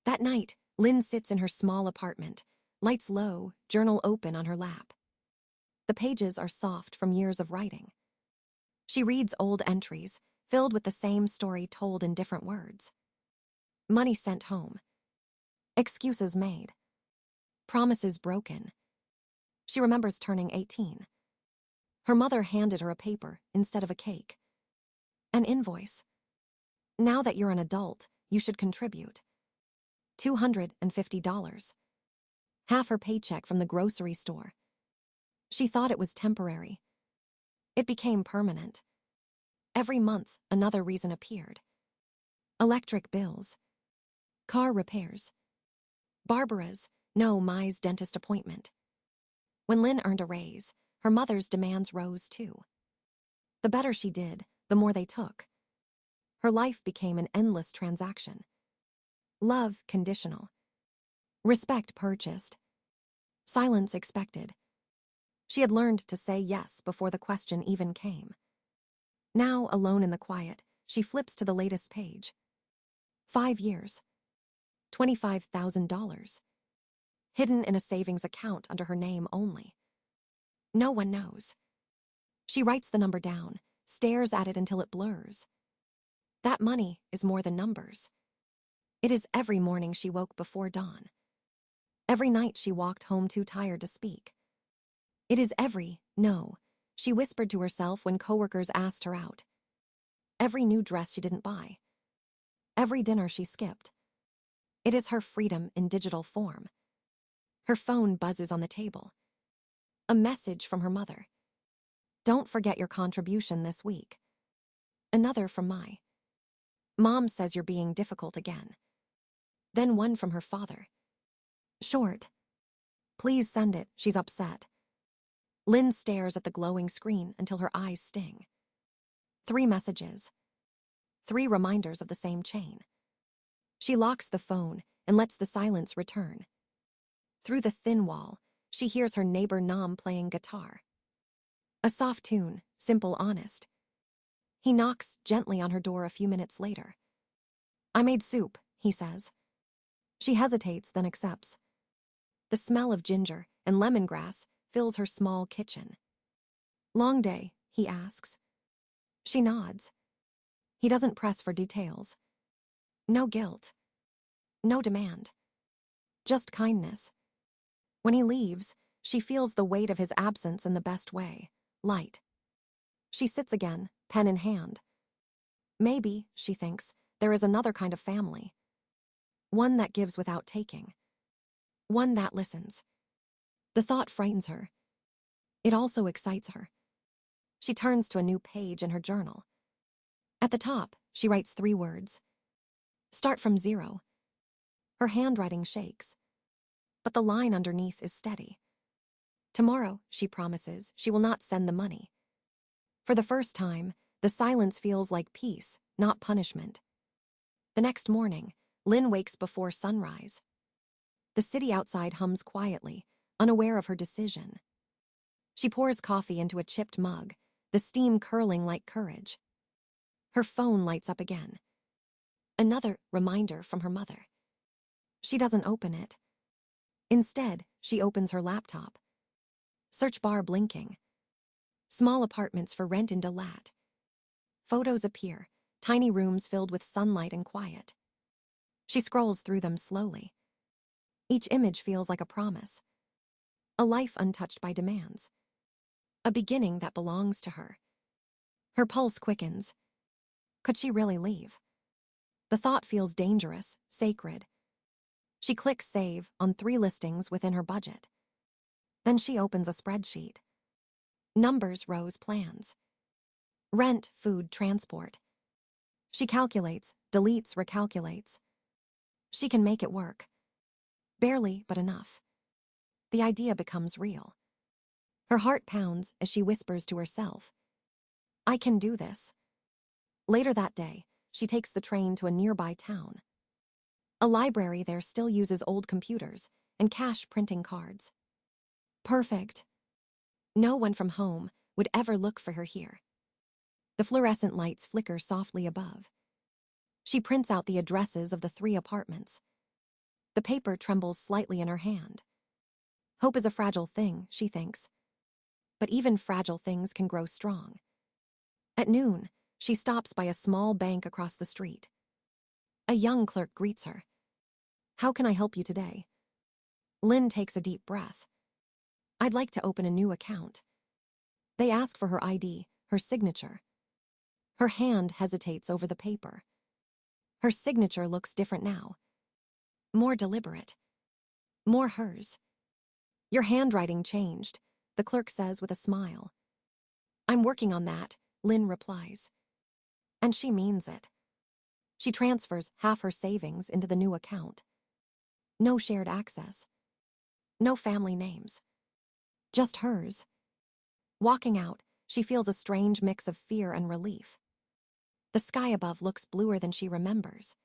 That night, Lynn sits in her small apartment, lights low, journal open on her lap. The pages are soft from years of writing. She reads old entries, filled with the same story told in different words. Money sent home. Excuses made. Promises broken. She remembers turning 18. Her mother handed her a paper instead of a cake. An invoice. Now that you're an adult, you should contribute. $250. Half her paycheck from the grocery store. She thought it was temporary. It became permanent. Every month, another reason appeared. Electric bills. Car repairs. Barbara's, no, Mai's dentist appointment. When Lynn earned a raise, her mother's demands rose too. The better she did, the more they took. Her life became an endless transaction. Love conditional. Respect purchased. Silence expected. She had learned to say yes before the question even came. Now, alone in the quiet, she flips to the latest page. 5 years. $25,000. Hidden in a savings account under her name only. No one knows. She writes the number down, stares at it until it blurs. That money is more than numbers. It is every morning she woke before dawn. Every night she walked home too tired to speak. It is no, she whispered to herself when coworkers asked her out. Every new dress she didn't buy. Every dinner she skipped. It is her freedom in digital form. Her phone buzzes on the table. A message from her mother. Don't forget your contribution this week. Another from Mai. Mom says you're being difficult again. Then one from her father. Short. Please send it, she's upset. Lynn stares at the glowing screen until her eyes sting. 3 messages. 3 reminders of the same chain. She locks the phone and lets the silence return. Through the thin wall, she hears her neighbor Nam playing guitar. A soft tune, simple, honest. He knocks gently on her door a few minutes later. I made soup, he says. She hesitates, then accepts. The smell of ginger and lemongrass fills her small kitchen. Long day, he asks. She nods. He doesn't press for details. No guilt. No demand. Just kindness. When he leaves, she feels the weight of his absence in the best way, light. She sits again, pen in hand. Maybe, she thinks, there is another kind of family. One that gives without taking. One that listens. The thought frightens her. It also excites her. She turns to a new page in her journal. At the top, she writes 3 words. Start from 0. Her handwriting shakes, but the line underneath is steady. Tomorrow, she promises, she will not send the money. For the first time, the silence feels like peace, not punishment. The next morning, Lynn wakes before sunrise. The city outside hums quietly, unaware of her decision. She pours coffee into a chipped mug, the steam curling like courage. Her phone lights up again. Another reminder from her mother. She doesn't open it. Instead, she opens her laptop. Search bar blinking. Small apartments for rent in Dalat. Photos appear, tiny rooms filled with sunlight and quiet. She scrolls through them slowly. Each image feels like a promise. A life untouched by demands. A beginning that belongs to her. Her pulse quickens. Could she really leave? The thought feels dangerous, sacred. She clicks save on 3 listings within her budget. Then she opens a spreadsheet. Numbers, rows, plans. Rent, food, transport. She calculates, deletes, recalculates. She can make it work. Barely, but enough. The idea becomes real. Her heart pounds as she whispers to herself, I can do this. Later that day, she takes the train to a nearby town. A library there still uses old computers and cash printing cards. Perfect. No one from home would ever look for her here. The fluorescent lights flicker softly above. She prints out the addresses of the 3 apartments. The paper trembles slightly in her hand. Hope is a fragile thing, she thinks. But even fragile things can grow strong. At noon, she stops by a small bank across the street. A young clerk greets her. "How can I help you today?" Lynn takes a deep breath. "I'd like to open a new account." They ask for her ID, her signature. Her hand hesitates over the paper. Her signature looks different now. More deliberate. More hers. "Your handwriting changed," the clerk says with a smile. "I'm working on that," Lynn replies. And she means it. She transfers half her savings into the new account. No shared access. No family names. Just hers. Walking out, she feels a strange mix of fear and relief. The sky above looks bluer than she remembers.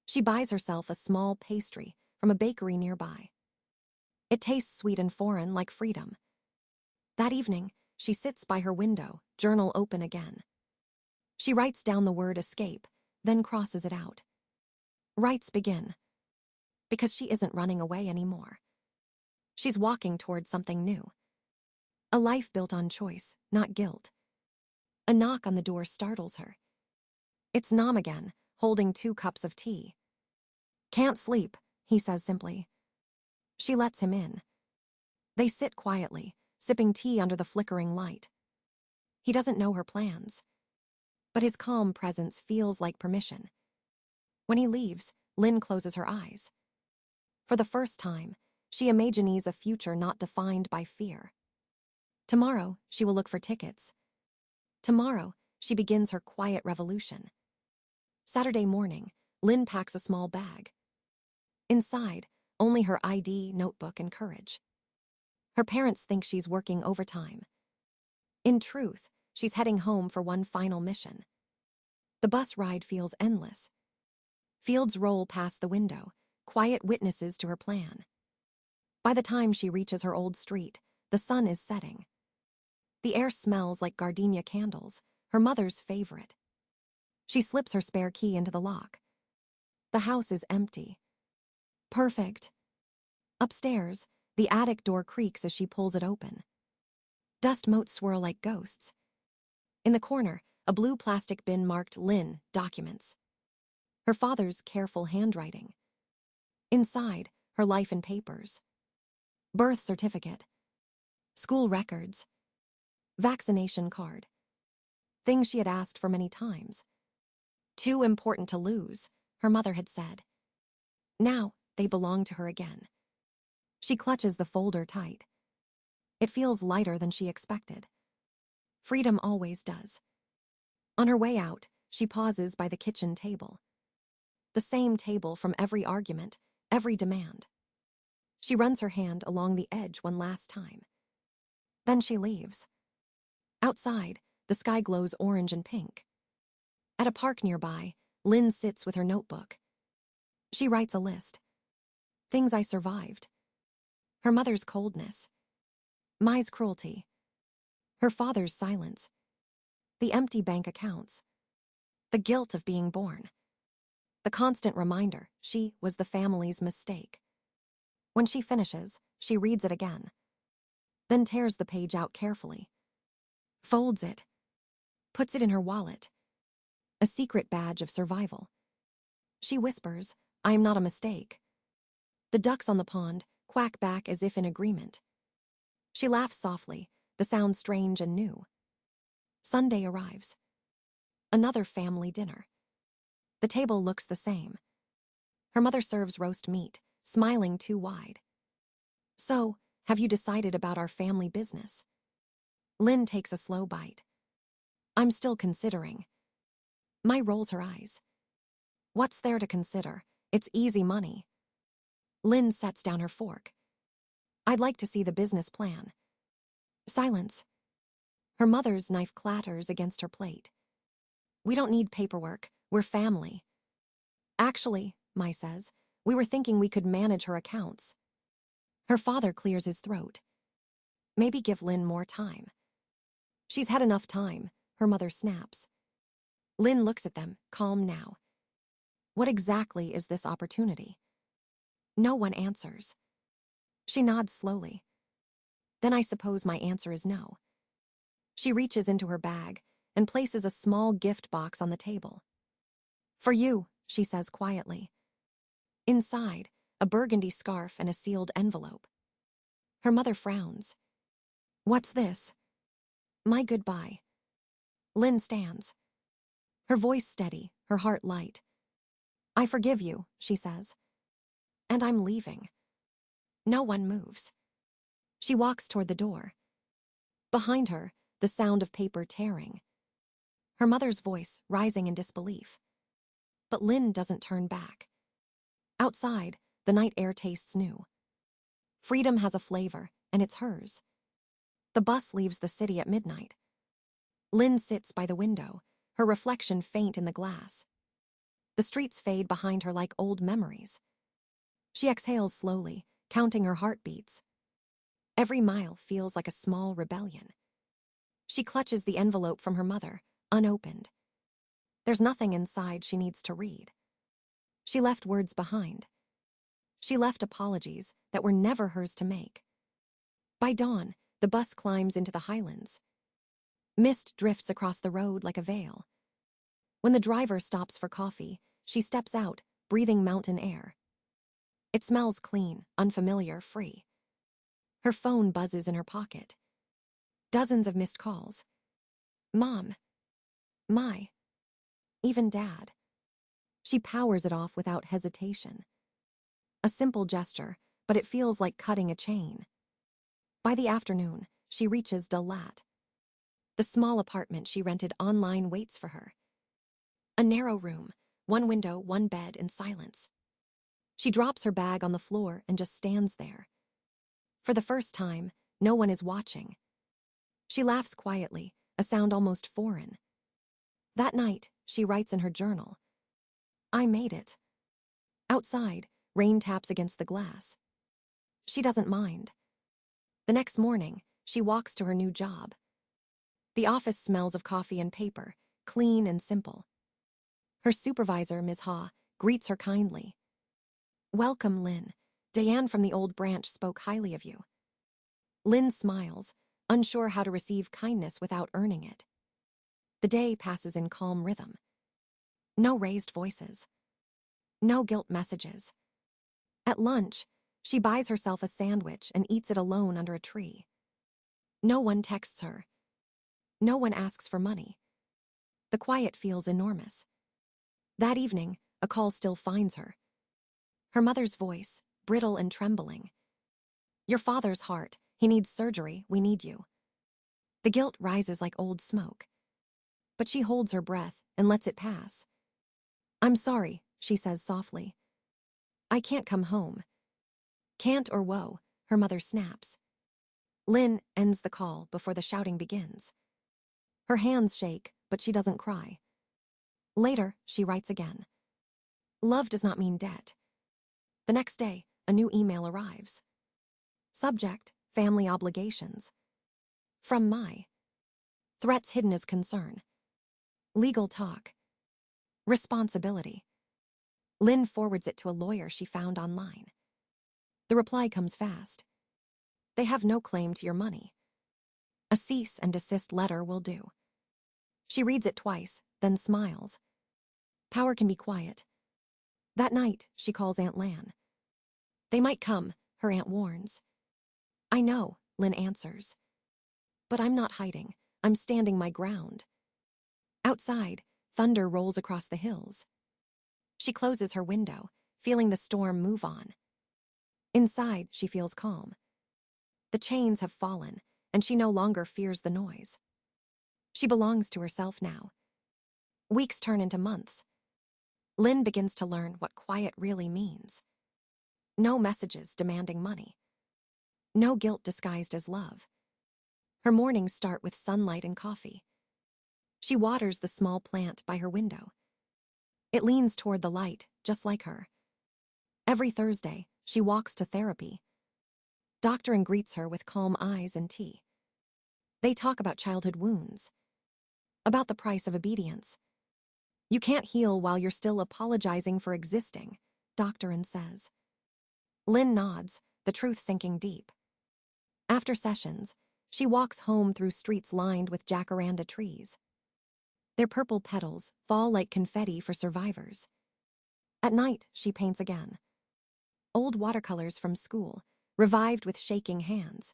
She buys herself a small pastry from a bakery nearby. It tastes sweet and foreign, like freedom. That evening, she sits by her window, journal open again. She writes down the word escape, then crosses it out. Writes begin. Because she isn't running away anymore. She's walking towards something new. A life built on choice, not guilt. A knock on the door startles her. It's Nam again, holding 2 cups of tea. "Can't sleep," he says simply. She lets him in. They sit quietly, sipping tea under the flickering light. He doesn't know her plans, but his calm presence feels like permission. When he leaves, Lynn closes her eyes. For the first time, she imagines a future not defined by fear. Tomorrow, she will look for tickets. Tomorrow, she begins her quiet revolution. Saturday morning, Lynn packs a small bag. Inside, only her ID, notebook, and courage. Her parents think she's working overtime. In truth, she's heading home for one final mission. The bus ride feels endless. Fields roll past the window, quiet witnesses to her plan. By the time she reaches her old street, the sun is setting. The air smells like gardenia candles, her mother's favorite. She slips her spare key into the lock. The house is empty. Perfect. Upstairs, the attic door creaks as she pulls it open. Dust motes swirl like ghosts. In the corner, a blue plastic bin marked Lynn, documents. Her father's careful handwriting. Inside, her life and papers. Birth certificate. School records. Vaccination card. Things she had asked for many times. Too important to lose, her mother had said. Now, they belong to her again. She clutches the folder tight. It feels lighter than she expected. Freedom always does. On her way out, she pauses by the kitchen table. The same table from every argument, every demand. She runs her hand along the edge one last time. Then she leaves. Outside, the sky glows orange and pink. At a park nearby, Lynn sits with her notebook. She writes a list. Things I survived. Her mother's coldness. Mai's cruelty. Her father's silence. The empty bank accounts. The guilt of being born. The constant reminder she was the family's mistake. When she finishes, she reads it again. Then tears the page out carefully. Folds it. Puts it in her wallet. A secret badge of survival. She whispers, "I am not a mistake." The ducks on the pond quack back as if in agreement. She laughs softly, the sound strange and new. Sunday arrives. Another family dinner. The table looks the same. Her mother serves roast meat, smiling too wide. "So, have you decided about our family business?" Lynn takes a slow bite. "I'm still considering." Mai rolls her eyes. "What's there to consider? It's easy money." Lynn sets down her fork. "I'd like to see the business plan." Silence. Her mother's knife clatters against her plate. "We don't need paperwork. We're family." "Actually," Mai says, "we were thinking we could manage her accounts." Her father clears his throat. "Maybe give Lynn more time." "She's had enough time," her mother snaps. Lynn looks at them, calm now. What exactly is this opportunity? No one answers. She nods slowly. Then I suppose my answer is no. She reaches into her bag and places a small gift box on the table. For you, she says quietly. Inside, a burgundy scarf and a sealed envelope. Her mother frowns. What's this? My goodbye. Lynn stands. Her voice steady, her heart light. I forgive you, she says. And I'm leaving. No one moves. She walks toward the door. Behind her, the sound of paper tearing. Her mother's voice rising in disbelief. But Lynn doesn't turn back. Outside, the night air tastes new. Freedom has a flavor, and it's hers. The bus leaves the city at midnight. Lynn sits by the window, her reflection faint in the glass. The streets fade behind her like old memories. She exhales slowly, counting her heartbeats. Every mile feels like a small rebellion. She clutches the envelope from her mother, unopened. There's nothing inside she needs to read. She left words behind. She left apologies that were never hers to make. By dawn, the bus climbs into the highlands. Mist drifts across the road like a veil. When the driver stops for coffee, she steps out, breathing mountain air. It smells clean, unfamiliar, free. Her phone buzzes in her pocket. Dozens of missed calls. Mom. My. Even Dad. She powers it off without hesitation. A simple gesture, but it feels like cutting a chain. By the afternoon, she reaches Dalat. The small apartment she rented online waits for her. A narrow room, one window, one bed, in silence. She drops her bag on the floor and just stands there. For the first time, no one is watching. She laughs quietly, a sound almost foreign. That night, she writes in her journal. I made it. Outside, rain taps against the glass. She doesn't mind. The next morning, she walks to her new job. The office smells of coffee and paper, clean and simple. Her supervisor, Ms. Ha, greets her kindly. Welcome, Lynn. Diane from the old branch spoke highly of you. Lynn smiles, unsure how to receive kindness without earning it. The day passes in calm rhythm. No raised voices. No guilt messages. At lunch, she buys herself a sandwich and eats it alone under a tree. No one texts her. No one asks for money. The quiet feels enormous. That evening, a call still finds her. Her mother's voice, brittle and trembling. Your father's heart. He needs surgery. We need you. The guilt rises like old smoke. But she holds her breath and lets it pass. I'm sorry, she says softly. I can't come home. Can't or whoa, her mother snaps. Lynn ends the call before the shouting begins. Her hands shake, but she doesn't cry. Later, she writes again. Love does not mean debt. The next day, a new email arrives. Subject, family obligations. From my. Threats hidden as concern. Legal talk. Responsibility. Lynn forwards it to a lawyer she found online. The reply comes fast. They have no claim to your money. A cease and desist letter will do. She reads it twice, then smiles. Power can be quiet. That night, she calls Aunt Lan. They might come, her aunt warns. I know, Lynn answers. But I'm not hiding. I'm standing my ground. Outside, thunder rolls across the hills. She closes her window, feeling the storm move on. Inside, she feels calm. The chains have fallen, and she no longer fears the noise. She belongs to herself now. Weeks turn into months. Lynn begins to learn what quiet really means. No messages demanding money. No guilt disguised as love. Her mornings start with sunlight and coffee. She waters the small plant by her window. It leans toward the light, just like her. Every Thursday, she walks to therapy. Doctor greets her with calm eyes and tea. They talk about childhood wounds. About the price of obedience. You can't heal while you're still apologizing for existing, Doctor says. Linh nods, the truth sinking deep. After sessions, she walks home through streets lined with jacaranda trees. Their purple petals fall like confetti for survivors. At night, she paints again. Old watercolors from school, revived with shaking hands.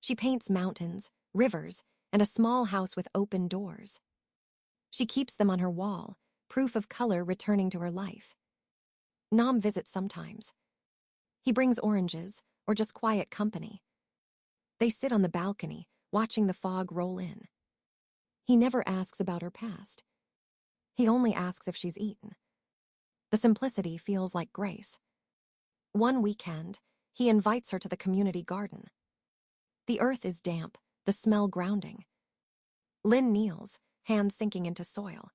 She paints mountains, rivers, and a small house with open doors. She keeps them on her wall, proof of color returning to her life. Nam visits sometimes. He brings oranges, or just quiet company. They sit on the balcony, watching the fog roll in. He never asks about her past. He only asks if she's eaten. The simplicity feels like grace. One weekend, he invites her to the community garden. The earth is damp, the smell grounding. Linh kneels, hands sinking into soil.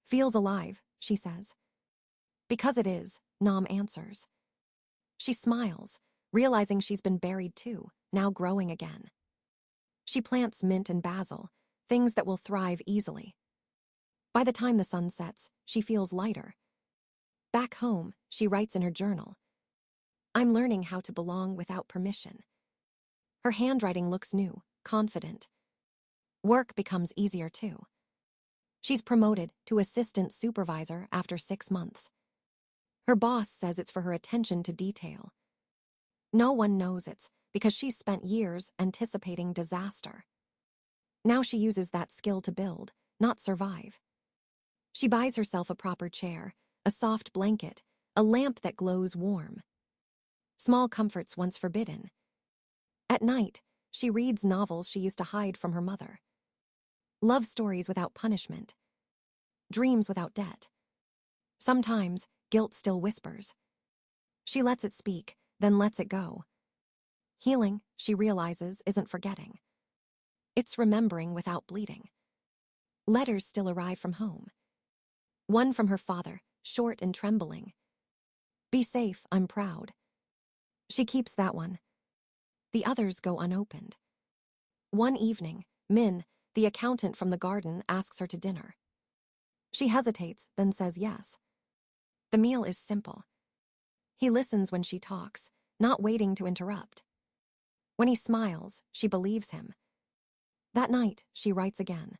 Feels alive, she says. Because it is, Nam answers. She smiles, realizing she's been buried too, now growing again. She plants mint and basil, things that will thrive easily. By the time the sun sets, she feels lighter. Back home, she writes in her journal, "I'm learning how to belong without permission." Her handwriting looks new, confident. Work becomes easier too. She's promoted to assistant supervisor after 6 months. Her boss says it's for her attention to detail. No one knows it's because she's spent years anticipating disaster. Now she uses that skill to build, not survive. She buys herself a proper chair, a soft blanket, a lamp that glows warm. Small comforts once forbidden. At night, she reads novels she used to hide from her mother. Love stories without punishment. Dreams without debt. Sometimes, guilt still whispers. She lets it speak, then lets it go. Healing, she realizes, isn't forgetting. It's remembering without bleeding. Letters still arrive from home. One from her father, short and trembling. "Be safe, I'm proud." She keeps that one. The others go unopened. One evening, Min, the accountant from the garden, asks her to dinner. She hesitates, then says yes. The meal is simple. He listens when she talks, not waiting to interrupt. When he smiles, she believes him. That night, she writes again.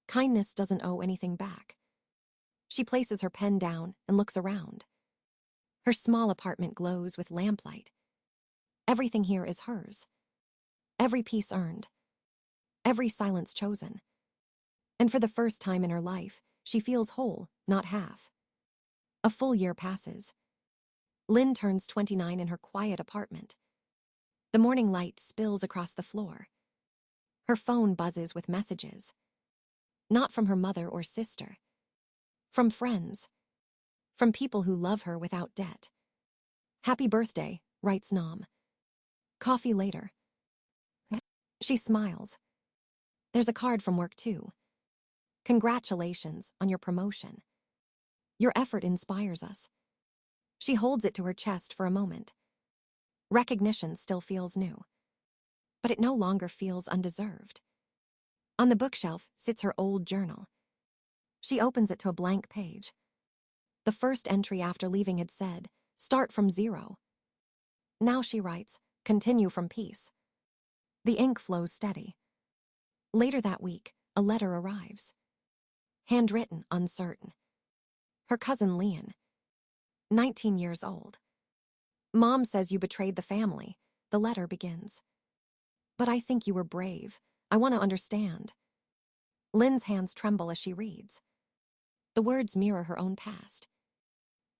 Kindness doesn't owe anything back. She places her pen down and looks around. Her small apartment glows with lamplight. Everything here is hers. Every piece earned. Every silence chosen. And for the first time in her life, she feels whole, not half. A full year passes. Linh turns 29 in her quiet apartment. The morning light spills across the floor. Her phone buzzes with messages. Not from her mother or sister. From friends. From people who love her without debt. "Happy birthday," writes Nam. "Coffee later." She smiles. There's a card from work too. "Congratulations on your promotion. Your effort inspires us." She holds it to her chest for a moment. Recognition still feels new. But it no longer feels undeserved. On the bookshelf sits her old journal. She opens it to a blank page. The first entry after leaving had said, "Start from zero." Now she writes, "Continue from peace." The ink flows steady. Later that week, a letter arrives. Handwritten, uncertain. Her cousin Leon, 19 years old. "Mom says you betrayed the family," the letter begins. "But I think you were brave. I want to understand." Lynn's hands tremble as she reads. The words mirror her own past.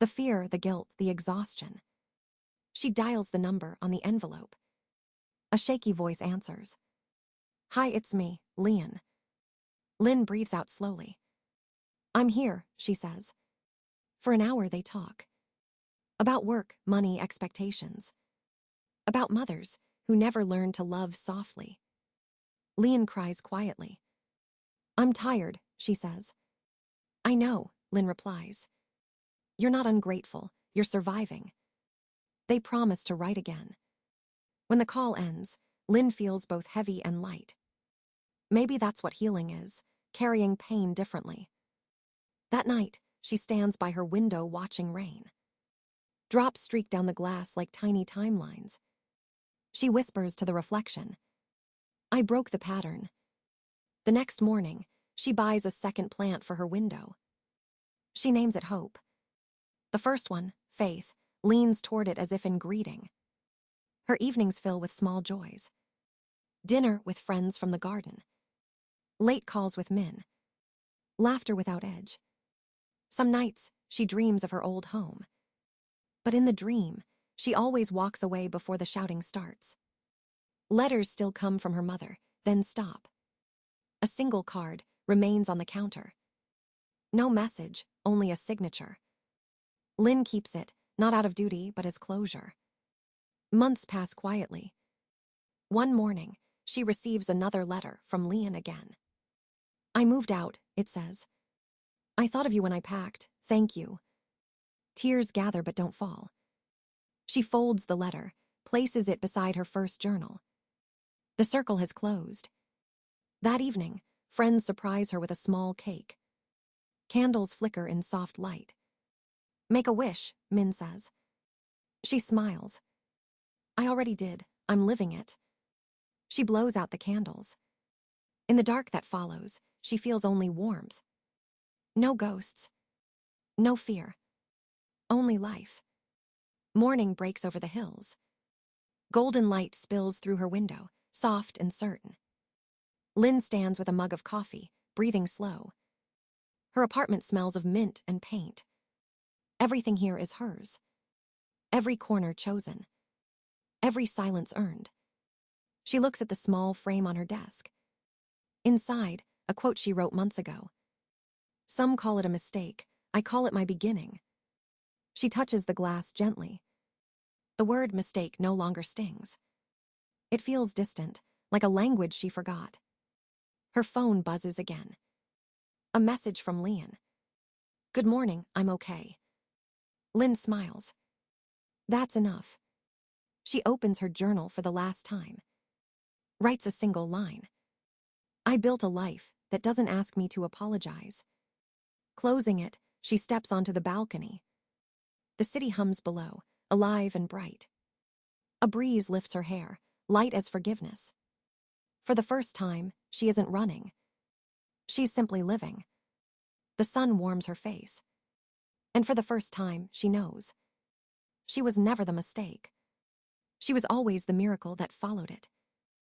The fear, the guilt, the exhaustion. She dials the number on the envelope. A shaky voice answers. "Hi, it's me, Leon." Lynn breathes out slowly. "I'm here," she says. For an hour they talk. About work, money, expectations. About mothers who never learned to love softly. Leon cries quietly. "I'm tired," she says. "I know," Lynn replies. "You're not ungrateful, you're surviving." They promise to write again. When the call ends, Lynn feels both heavy and light. Maybe that's what healing is, carrying pain differently. That night, she stands by her window watching rain. Drops streak down the glass like tiny timelines. She whispers to the reflection, I broke the pattern. The next morning, she buys a second plant for her window. She names it Hope. The first one, Faith, leans toward it as if in greeting. Her evenings fill with small joys. Dinner with friends from the garden. Late calls with Min. Laughter without edge. Some nights, she dreams of her old home. But in the dream, she always walks away before the shouting starts. Letters still come from her mother, then stop. A single card remains on the counter. No message, only a signature. Lynn keeps it, not out of duty, but as closure. Months pass quietly. One morning, she receives another letter from Leon again. I moved out, it says. I thought of you when I packed, thank you. Tears gather but don't fall. She folds the letter, places it beside her first journal. The circle has closed. That evening, friends surprise her with a small cake. Candles flicker in soft light. Make a wish, Min says. She smiles. I already did, I'm living it. She blows out the candles. In the dark that follows, she feels only warmth. No ghosts. No fear. Only life. Morning breaks over the hills. Golden light spills through her window, soft and certain. Lynn stands with a mug of coffee, breathing slow. Her apartment smells of mint and paint. Everything here is hers. Every corner chosen. Every silence earned. She looks at the small frame on her desk. Inside, a quote she wrote months ago. Some call it a mistake, I call it my beginning. She touches the glass gently. The word mistake no longer stings. It feels distant, like a language she forgot. Her phone buzzes again. A message from Leon. Good morning, I'm okay. Lynn smiles. That's enough. She opens her journal for the last time. Writes a single line. I built a life that doesn't ask me to apologize. Closing it, she steps onto the balcony. The city hums below, alive and bright. A breeze lifts her hair, light as forgiveness. For the first time, she isn't running. She's simply living. The sun warms her face. And for the first time, she knows. She was never the mistake. She was always the miracle that followed it.